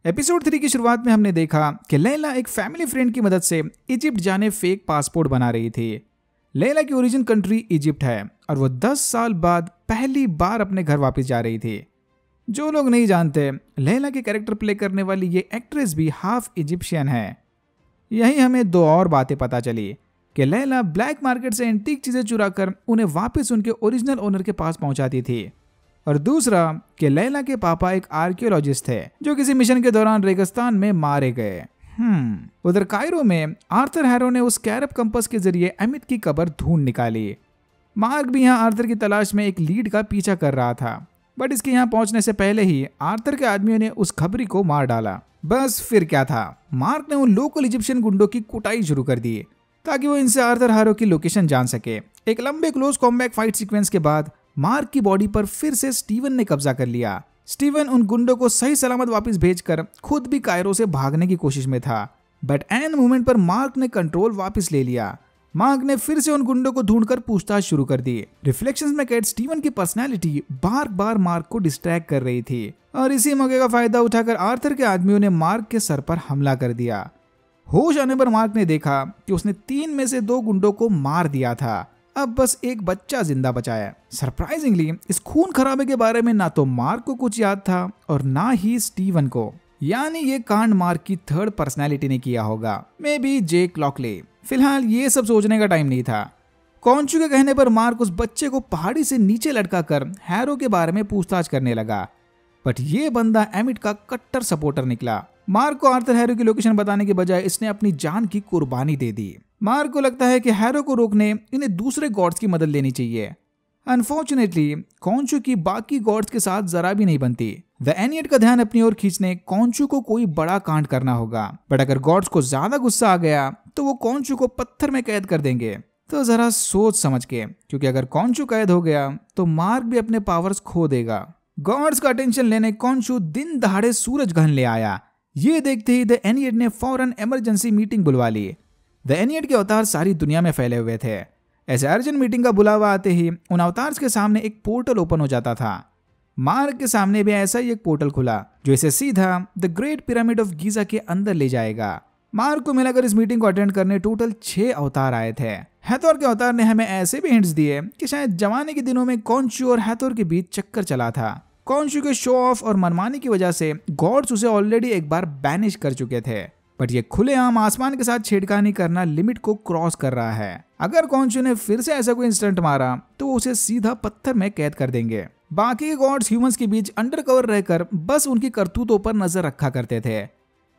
Episode 3 की शुरुआत में हमने देखा कि लैला एक फैमिली फ्रेंड की मदद से इजिप्ट जाने फेक पासपोर्ट बना रही थी। लैला की ओरिजिन कंट्री इजिप्ट है और वो 10 साल बाद पहली बार अपने घर वापस जा रही थी। जो लोग नहीं जानते, लैला के कैरेक्टर प्ले करने वाली ये एक्ट्रेस भी हाफ इजिप्शियन है। यही हमें दो और बातें पता चली कि लैला ब्लैक मार्केट से एंटीक चीजें चुराकर उन्हें वापस उनके ओरिजिनल ओनर के पास पहुंचाती थी, और दूसरा कि लैला के पापा एक आर्कियोलॉजिस्ट थे जो किसी मिशन के दौरान रेगिस्तान में मारे गए। उधर कायरो में आर्थर हैरो ने उस कैरब कंपस के जरिए अमित की कब्र ढूंढ निकाली। मार्क भी यहाँ आर्थर की तलाश में एक लीड का पीछा कर रहा था, बट इसके यहाँ पहुंचने से पहले ही आर्थर के आदमियों ने उस खबरी को मार डाला। बस फिर क्या था, मार्क ने उन लोकल इजिप्शियन गुंडों की कुटाई शुरू कर दी ताकि वो इनसे आर्थर हैरो की लोकेशन जान सके। एक लंबे क्लोज कॉम्बैट फाइट सीक्वेंस के बाद मार्क की बॉडी पर फिर से स्टीवन ने कब्जा कर लिया। स्टीवन उन गुंडों को सही सलामत वापस भेजकर खुद भी कायरो से भागने की कोशिश में था, बट एन मोमेंट पर मार्क ने कंट्रोल वापस ले लिया। मार्क ने फिर से उन गुंडों को ढूंढकर पूछताछ शुरू कर दी। रिफ्लेक्शंस में कैद स्टीवन की पर्सनैलिटी बार बार मार्क को डिस्ट्रैक्ट कर रही थी, और इसी मौके का फायदा उठाकर आर्थर के आदमियों ने मार्क के सर पर हमला कर दिया। होश आने पर मार्क ने देखा कि उसने 3 में से 2 गुंडों को मार दिया था, अब बस एक बच्चा जिंदा बचा है। सरप्राइजिंगली इस खून खराबे के बारे में ना तो मार्क को कुछ याद था और ना ही स्टीवन को, यानी ये कांड मार्क की थर्ड पर्सनैलिटी ने किया होगा, मे बी जेक लॉकले। फिलहाल ये सब सोचने का टाइम नहीं था। कॉन्चू के कहने पर मार्क उस बच्चे को पहाड़ी से नीचे लटका कर हैरो के बारे में पूछताछ करने लगा, बट ये बंदा एमिट का कट्टर सपोर्टर निकला। मार्क को आर्थर हैरो की लोकेशन बताने के बजाय इसने अपनी जान की कुर्बानी दे दी। मार्क को लगता है कि हैरो को रोकने इन्हें दूसरे गॉड्स की मदद लेनी चाहिए। अनफॉर्चुनेटली कॉन्चू की बाकी गॉड्स के साथ जरा भी नहीं बनती। द एनियट का ध्यान अपनी ओर खींचने कॉन्चू को कोई बड़ा कांड करना होगा, बट अगर गॉड्स को ज्यादा गुस्सा आ गया तो वो कॉन्चू को पत्थर में कैद कर देंगे। तो जरा सोच समझ के, क्योंकि अगर कॉन्चू कैद हो गया तो मार्क भी अपने पावर्स खो देगा। गॉड्स का अटेंशन लेने कॉन्चू दिन दहाड़े सूरज ग्रहण ले आया। ये देखते ही द एनियट ने फौरन इमरजेंसी मीटिंग बुलवा ली। द एनियट के अवतार सारी दुनिया में फैले हुए थे। ऐसे अर्जेंट मीटिंग का बुलावा आते ही उन अवतार्स के सामने एक पोर्टल ओपन हो जाता था। मार्क के सामने भी ऐसा ही एक पोर्टल खुला जो इसे सीधा the great pyramid of Giza के अंदर ले जाएगा। मार्क को मिलाकर इस मीटिंग को अटेंड करने टोटल 6 अवतार आए थे। हैथोर के अवतार ने हमें ऐसे भी हिंट्स दिए कि शायद जमाने के दिनों में कॉन्चू और हैथोर के बीच चक्कर चला था। कॉन्चू के शो ऑफ और मनमानी की वजह से गॉड्स उसे ऑलरेडी एक बार बैनिश कर चुके थे, बट ये खुलेआम आसमान के साथ छेड़खानी करना लिमिट को क्रॉस कर रहा है। अगर कॉन्चू ने फिर से ऐसा कोई इंस्टेंट मारा तो वो उसे सीधा पत्थर में कैद कर देंगे। बाकी के गॉड्स ह्यूमंस के बीच अंडरकवर रहकर बस उनकी करतूतों पर नजर रखा करते थे।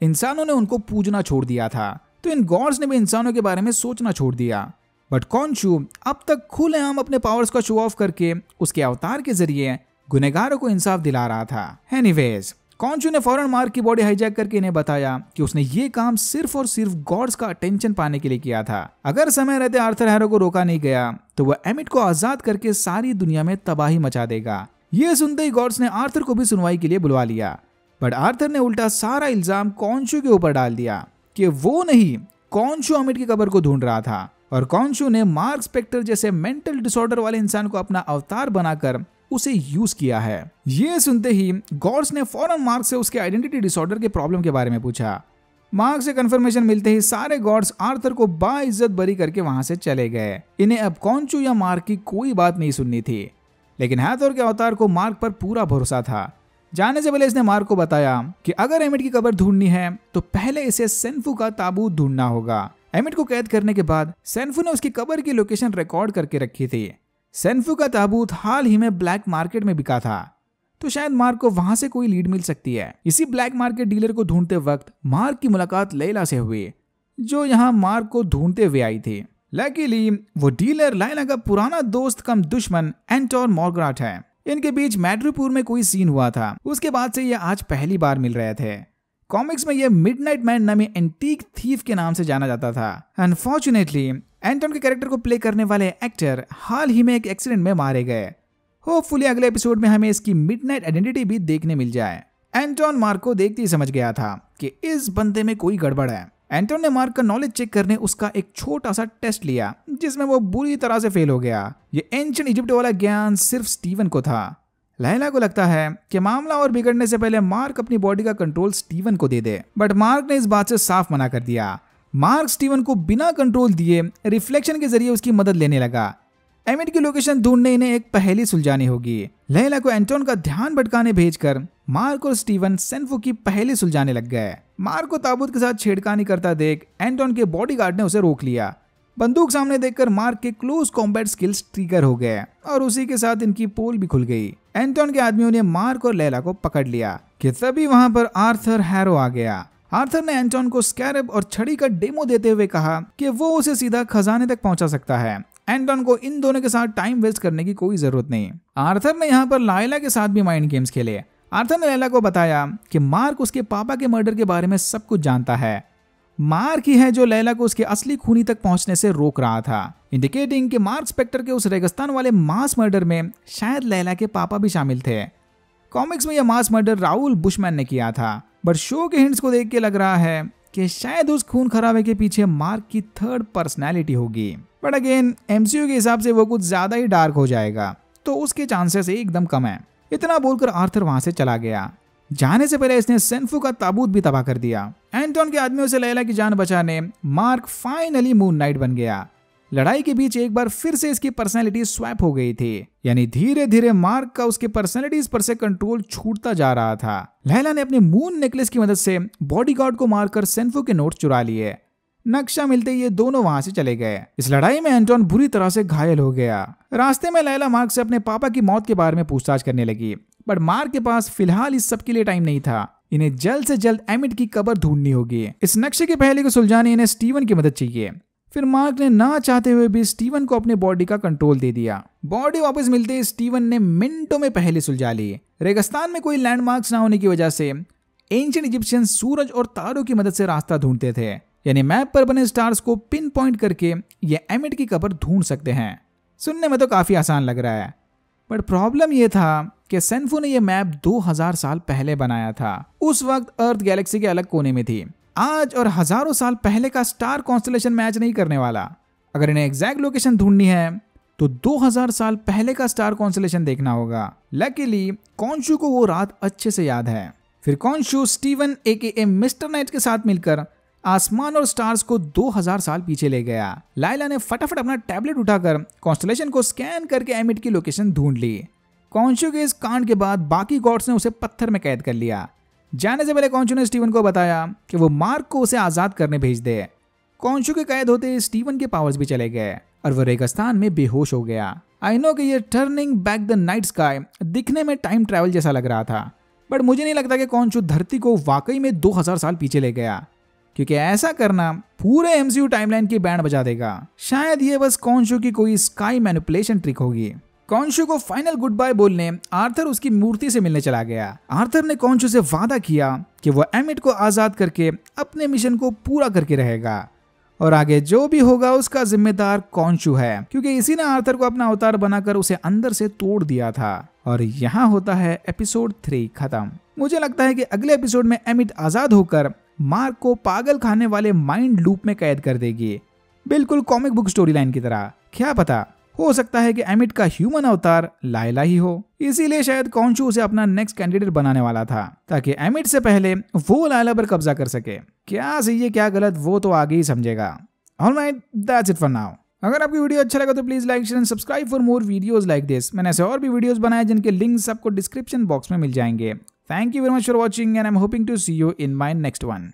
इंसानों ने उनको पूजना छोड़ दिया था, तो इन गॉड्स ने भी इंसानों के बारे में सोचना छोड़ दिया। बट कॉन्चू अब तक खुलेआम अपने पावर्स का शो ऑफ करके उसके अवतार के जरिए गुनहगारों को इंसाफ दिला रहा था। एनीवेज, कॉन्चू ने फौरन मार्क की बॉडी हाईजैक करके इन्हें बताया कि उसने ये काम सिर्फ और सिर्फ गॉड्स का अटेंशन पाने के लिए किया था। अगर समय रहते आर्थर हैरो को रोका नहीं गया तो वह एमिट को आजाद करके सारी दुनिया में तबाही मचा देगा। ये सुनते ही गॉड्स ने आर्थर को भी सुनवाई के लिए बुलवा लिया, बट आर्थर ने उल्टा सारा इल्जाम कॉन्चू के ऊपर डाल दिया कि वो नहीं, कॉन्चू अमिट की कब्र को ढूंढ रहा था, और कॉन्चू ने मार्क स्पेक्टर जैसे मेंटल डिसऑर्डर वाले इंसान को अपना अवतार बनाकर उसे यूज किया है। ये सुनते ही गॉड्स ने फौरन मार्क से उसके आइडेंटिटी डिसऑर्डर के प्रॉब्लम के बारे में पूछा। मार्क से कंफर्मेशन मिलते ही सारे गॉड्स आर्थर को बाइज्जत बरी करके वहां से चले गए। इन्हें अब कॉन्चू या मार्क की कोई बात नहीं सुननी थी, लेकिन हैथोर के अवतार को मार्क पर पूरा भरोसा था। जाने से पहले इसने मार्क को बताया कि अगर एमिट की कब्र ढूंढनी है तो पहले इसे सेन्फू का ताबूत ढूंढना होगा। एमिट को कैद करने के बाद सेन्फू ने उसकी कब्र की लोकेशन रिकॉर्ड करके रखी थी। सेन्फू का ताबूत हाल ही में ब्लैक मार्केट में बिका था, तो शायद मार्क को वहां से कोई लीड मिल सकती है। इसी ब्लैक मार्केट डीलर को ढूंढते वक्त मार्क की मुलाकात लैला से हुई, जो यहाँ मार्क को ढूंढते हुए आई थी। लकीली वो डीलर लैला का पुराना दोस्त कम दुश्मन एंटोर मॉर्ग्राट है। इनके बीच मैड्रिपुर में कोई सीन हुआ था, उसके बाद से ये आज पहली बार मिल रहे थे। कॉमिक्स में ये मिडनाइट मैन नामी एंटीक थीफ के नाम से जाना जाता था। अनफॉर्चुनेटली एंटोन के कैरेक्टर को प्ले करने वाले एक्टर हाल ही में एक एक्सीडेंट में मारे गए। होपफुली अगले एपिसोड में हमें इसकी मिडनाइट आइडेंटिटी भी देखने मिल जाए। एंटोन मार्क को देखते ही समझ गया था कि इस बंदे में कोई गड़बड़ है। एंटोन ने मार्क का नॉलेज चेक करने उसका एक छोटा सा टेस्ट लिया, जिसमें वो बुरी तरह से फेल हो गया। ये एंशिएंट इजिप्ट वाला ज्ञान सिर्फ स्टीवन को था। लैला को लगता है कि मामला और बिगड़ने से पहले मार्क अपनी बॉडी का कंट्रोल स्टीवन को दे दे, बट मार्क ने इस बात से साफ मना कर दिया। मार्क स्टीवन को बिना कंट्रोल दिए रिफ्लेक्शन के जरिए उसकी मदद लेने लगा। एमिट की लोकेशन ढूंढने इन्हें एक पहेली सुलझानी होगी। लैला को एंटोन का ध्यान भटकाने भेजकर मार्क और स्टीवन सेन्फू की पहेली सुलझाने लग गए। मार्क को ताबूत के साथ छेड़खानी करता देख एंटोन के बॉडीगार्ड ने उसे रोक लिया। बंदूक सामने देखकर मार्क के क्लोज कॉम्बैट स्किल्स ट्रिगर हो गए और उसी के साथ इनकी पोल भी खुल गई। एंटोन के आदमियों ने मार्क और लैला को पकड़ लिया कि तभी वहां पर आर्थर हैरो आ गया। आर्थर ने एंटोन को स्कैरब और छड़ी का डेमो देते हुए कहा कि वो उसे सीधा खजाने तक पहुंचा सकता है। एंटोन को इन दोनों के साथ टाइम वेस्ट करने की कोई जरूरत नहीं। आर्थर ने यहाँ पर लायला के साथ भी माइंड गेम्स खेले। आर्थर ने लैला को बताया कि मार्क उसके पापा के मर्डर के बारे में सब कुछ जानता है। मार्क ही है जो लैला को उसके असली खूनी तक पहुंचने से रोक रहा था, इंडिकेटिंग कि मार्क स्पेक्टर के उस रेगिस्तान वाले मास मर्डर में शायद लैला के पापा भी शामिल थे। कॉमिक्स में यह मास मर्डर राउल बुशमैन ने किया था, बट शो के हिंट्स को देख के लग रहा है कि शायद उस खून खराबे के पीछे मार्क की थर्ड पर्सनैलिटी होगी। बट अगेन एमसीयू के हिसाब से वो कुछ ज्यादा ही डार्क हो जाएगा, तो उसके चांसेस एकदम कम है। इतना बोलकर आर्थर वहां से चला गया। जाने से पहले इसने सेन्फू का ताबूत भी तबाह कर दिया। एंटोन के आदमियों से लैला की जान बचाने मार्क फाइनली मून नाइट बन गया। लड़ाई के बीच एक बार फिर से इसकी पर्सनैलिटी स्वैप हो गई थी, यानी धीरे धीरे मार्क का उसके पर्सनैलिटीज पर से कंट्रोल छूटता जा रहा था। लैला ने अपने मून नेकलेस की मदद से बॉडीगार्ड को मारकर सेन्फू के नोट चुरा लिए। नक्शा मिलते ही ये दोनों वहां से चले गए। इस लड़ाई में एंटोन बुरी तरह से घायल हो गया। रास्ते में लैला मार्क से अपने पापा की मौत के बारे में पूछताछ करने लगी, बट मार्क के पास फिलहाल इस सब के लिए टाइम नहीं था। इन्हें जल्द से जल्द एमिट की कब्र ढूंढनी होगी। इस नक्शे की पहेली को सुलझाने इन्हें स्टीवन की मदद चाहिए। फिर मार्क ने ना चाहते हुए भी स्टीवन को अपने बॉडी का कंट्रोल दे दिया। बॉडी वापस मिलते ही स्टीवन ने मिनटों में पहेली सुलझा ली। रेगिस्तान में कोई लैंडमार्क्स ना होने की वजह से एंशिएंट इजिप्शियन सूरज और तारों की मदद से रास्ता ढूंढते थे, यानी मैप पर बने स्टार्स को पिन पॉइंट करके ये एमिट की कब्र ढूंढ सकते हैं। सुनने में तो काफी आसान लग रहा है, बट प्रॉब्लम ये था कि सेन्फू ने यह मैप 2000 साल पहले बनाया था। उस वक्त अर्थ गैलेक्सी के अलग कोने में थी। आज और हजारों साल पहले का स्टार कॉन्स्टलेशन मैच नहीं करने वाला। अगर इन्हें एग्जैक्ट लोकेशन ढूंढनी है तो 2000 साल पहले का स्टार कॉन्स्टलेशन देखना होगा। लकीली कॉन्शू को वो रात अच्छे से याद है। फिर कॉन्शू स्टीवन एके मिस्टर नाइट के साथ मिलकर आसमान और स्टार्स को 2000 साल पीछे ले गया। लायला ने फटाफट अपना टैबलेट उठाकर कॉन्स्टलेशन को स्कैन करके एमिट की लोकेशन ढूंढ ली। कॉन्शू के इस कांड के बाद बाकी गॉड्स ने उसे पत्थर में कैद कर लिया। जाने से पहले कॉन्शू ने स्टीवन को बताया कि वो मार्क को उसे आजाद करने भेज दे। कॉन्शू के कैद होते स्टीवन के पावर्स भी चले गए और वो रेगिस्तान में बेहोश हो गया। आई नो कि ये turning back the night sky दिखने में टाइम ट्रैवल जैसा लग रहा था, बट मुझे नहीं लगता कि कॉन्शू धरती को वाकई में 2000 साल पीछे ले गया, क्योंकि ऐसा करना पूरे एमसीयू टाइमलाइन की बैंड बजा देगा। शायद ये बस कॉन्शू की कोई स्काई मैनिपुलेशन ट्रिक होगी। कॉन्शू को फाइनल गुड बाय बोलने आर्थर उसकी मूर्ति से मिलने चला गया। आर्थर ने कॉन्शू से वादा किया कि वो एमिट को आजाद करके अपने मिशन को पूरा करके रहेगा और आगे जो भी होगा उसका जिम्मेदार कॉन्शू है, क्योंकि इसी ने आर्थर को अपना अवतार बनाकर उसे अंदर से तोड़ दिया था। और यहाँ होता है एपिसोड 3 खत्म। मुझे लगता है कि अगले एपिसोड में एमिट आजाद होकर मार्क को पागल खाने वाले माइंड लूप में कैद कर देगी, बिल्कुल कॉमिक बुक स्टोरी लाइन की तरह। क्या पता, हो सकता है कि एमिट का ह्यूमन अवतार लायला ही हो। इसीलिए शायद कॉन्शू उसे अपना नेक्स्ट कैंडिडेट बनाने वाला था, ताकि एमिट से पहले वो लायला पर कब्जा कर सके। क्या सही है क्या गलत वो तो आगे ही समझेगा। Alright, that's it for now. अगर आपकी वीडियो अच्छा लगा तो please like share and subscribe for more videos like this. मैंने ऐसे और भी वीडियोस बनाए जिनके लिंक्स आपको डिस्क्रिप्शन बॉक्स में मिल जाएंगे। Thank you very much for watching and I am hoping to see you in my next one.